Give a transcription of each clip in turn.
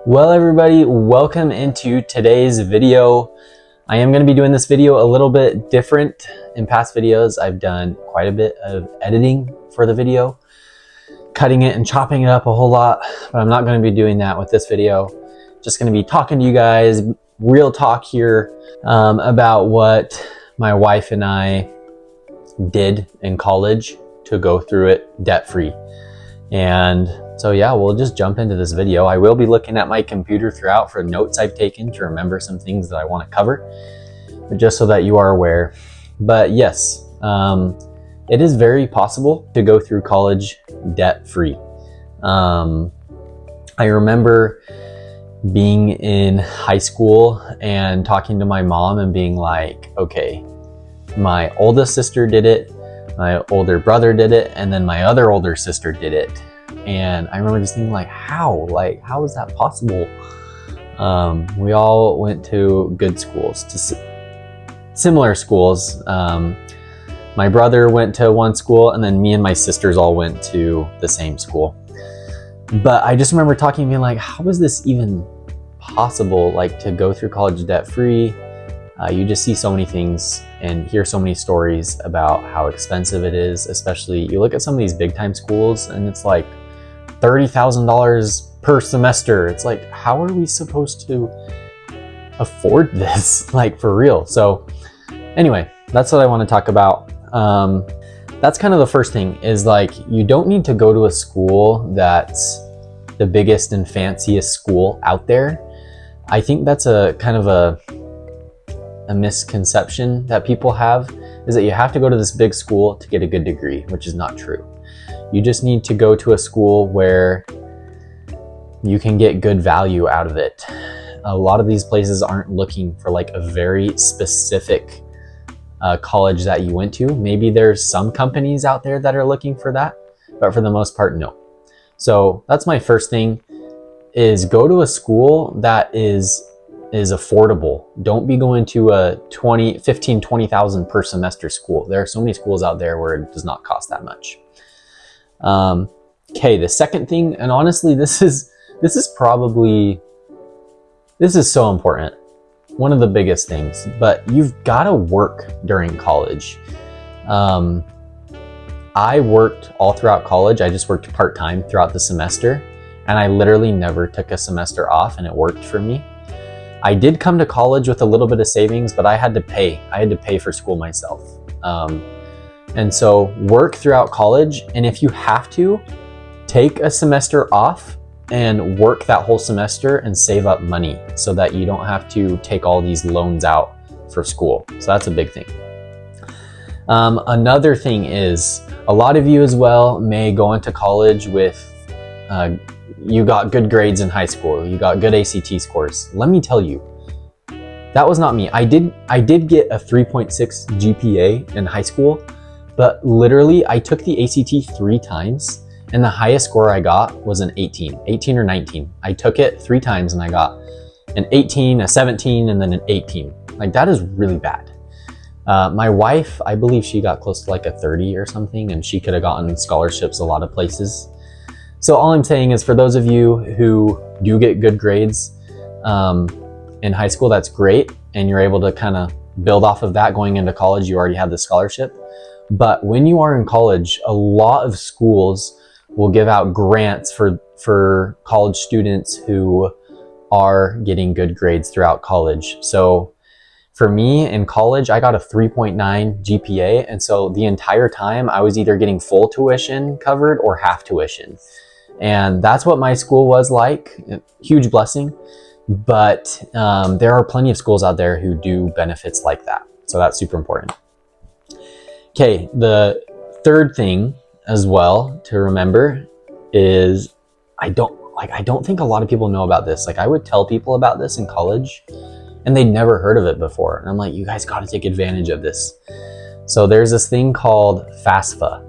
Well, everybody, welcome into today's video. I am going to be doing this video a little bit different. In past videos, I've done quite a bit of editing for the video, cutting it and chopping it up a whole lot, but I'm not going to be doing that with this video. Just going to be talking to you guys, real talk here, about what my wife and I did in college to go through it debt-free. And so yeah, we'll just jump into this video. I will be looking at my computer throughout for notes I've taken to remember some things that I want to cover, but just so that you are aware. But yes, it is very possible to go through college debt-free. I remember being in high school and talking to my mom and being like, okay, my oldest sister did it, my older brother did it, and then my other older sister did it. And I remember just thinking like, how is that possible? We all went to good schools, to similar schools. My brother went to one school, and then me and my sisters all went to the same school. But I just remember talking and being like, how is this even possible? Like, to go through college debt-free? You just see so many things and hear so many stories about how expensive it is. Especially, you look at some of these big time schools and it's like $30,000 per semester. It's like, how are we supposed to afford this? Like, for real. So anyway, that's what I want to talk about. That's kind of the first thing, is like, you don't need to go to a school that's the biggest and fanciest school out there. I think that's a kind of a misconception that people have, is that you have to go to this big school to get a good degree, which is not true. You just need to go to a school where you can get good value out of it. A lot of these places aren't looking for like a very specific college that you went to. Maybe there's some companies out there that are looking for that, but for the most part, no. So that's my first thing, is go to a school that is affordable. Don't be going to a $20,000 per semester school. There are so many schools out there where it does not cost that much. Okay, the second thing, and honestly, this is so important. One of the biggest things, but you've got to work during college. I worked all throughout college. I just worked part-time throughout the semester, and I literally never took a semester off, and it worked for me. I did come to college with a little bit of savings, but I had to pay for school myself. And so work throughout college, and if you have to, take a semester off and work that whole semester and save up money so that you don't have to take all these loans out for school. So that's a big thing. Another thing is, a lot of you as well may go into college with, you got good grades in high school, you got good ACT scores. Let me tell you, that was not me. I did get a 3.6 GPA in high school, but literally I took the ACT 3 times, and the highest score I got was an 18 or 19. I took it 3 times and I got an 18, a 17, and then an 18. Like, that is really bad. My wife, I believe she got close to like a 30 or something, and she could have gotten scholarships a lot of places. So all I'm saying is, for those of you who do get good grades in high school, that's great, and you're able to kind of build off of that going into college. You already have the scholarship. But when you are in college, a lot of schools will give out grants for college students who are getting good grades throughout college. So for me in college, I got a 3.9 GPA, and so the entire time I was either getting full tuition covered or half tuition. And that's what my school was like. Huge blessing. But there are plenty of schools out there who do benefits like that. So that's super important. Okay, the third thing as well to remember is, I don't think a lot of people know about this. Like, I would tell people about this in college and they'd never heard of it before. And I'm like, you guys got to take advantage of this. So there's this thing called FAFSA,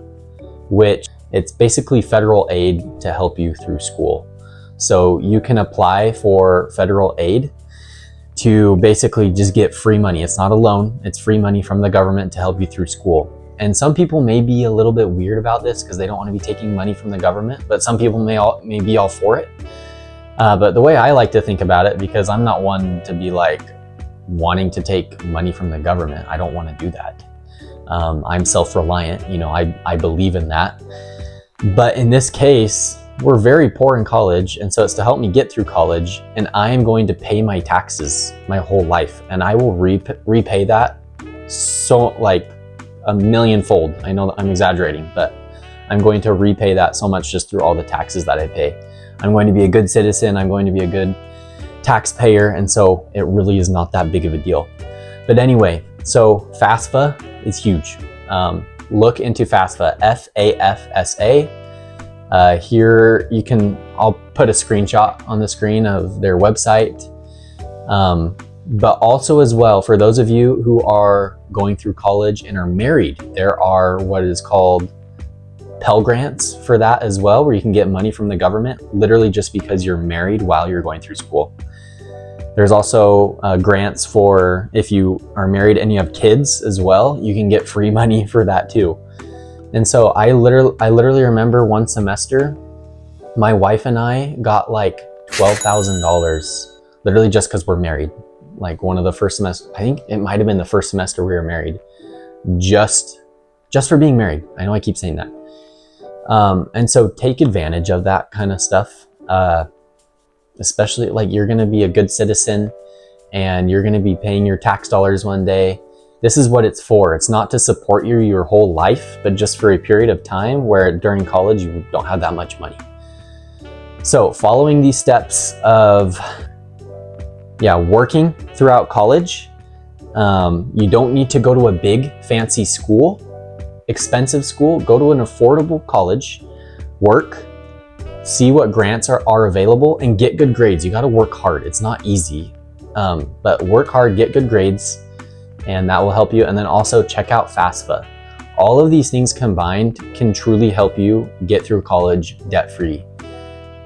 which it's basically federal aid to help you through school. So you can apply for federal aid to basically just get free money. It's not a loan, it's free money from the government to help you through school. And some people may be a little bit weird about this because they don't want to be taking money from the government, but some people may be all for it. But the way I like to think about it, because I'm not one to be like wanting to take money from the government, I don't want to do that. I'm self-reliant, you know, I believe in that. But in this case, we're very poor in college, and so it's to help me get through college, and I am going to pay my taxes my whole life, and I will repay that so like a millionfold. I know that I'm exaggerating, but I'm going to repay that so much just through all the taxes that I pay. I'm going to be a good citizen, I'm going to be a good taxpayer, and so it really is not that big of a deal. But anyway, so FAFSA is huge. Look into FAFSA, F-A-F-S-A. Here you can, I'll put a screenshot on the screen of their website. But also as well, for those of you who are going through college and are married, there are what is called Pell Grants for that as well, where you can get money from the government, literally just because you're married while you're going through school. There's also grants for if you are married and you have kids as well, you can get free money for that too. And so I literally remember one semester, my wife and I got like $12,000, literally just because we're married. Like one of the first semesters, I think it might've been the first semester we were married, just for being married. I know I keep saying that. And so take advantage of that kind of stuff. Especially like you're going to be a good citizen and you're going to be paying your tax dollars one day. This is what it's for. It's not to support you your whole life, but just for a period of time where during college you don't have that much money. So following these steps of working throughout college, you don't need to go to a big fancy school, expensive school. Go to an affordable college, work, see what grants are available, and get good grades. You got to work hard. It's not easy, but work hard, get good grades, and that will help you. And then also check out FAFSA. All of these things combined can truly help you get through college debt-free.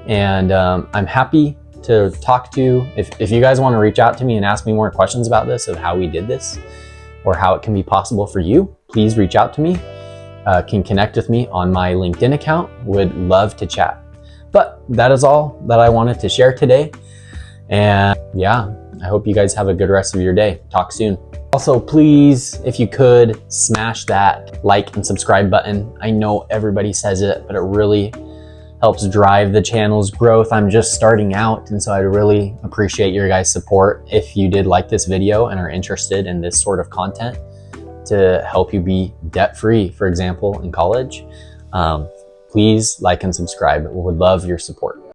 And I'm happy to talk to you. If you guys want to reach out to me and ask me more questions about this, of how we did this or how it can be possible for you, please reach out to me. Can connect with me on my LinkedIn account. Would love to chat. But that is all that I wanted to share today. And yeah, I hope you guys have a good rest of your day. Talk soon. Also, please, if you could, smash that like and subscribe button. I know everybody says it, but it really helps drive the channel's growth. I'm just starting out, and so I'd really appreciate your guys' support if you did like this video and are interested in this sort of content to help you be debt-free, for example, in college. Please like and subscribe. We would love your support.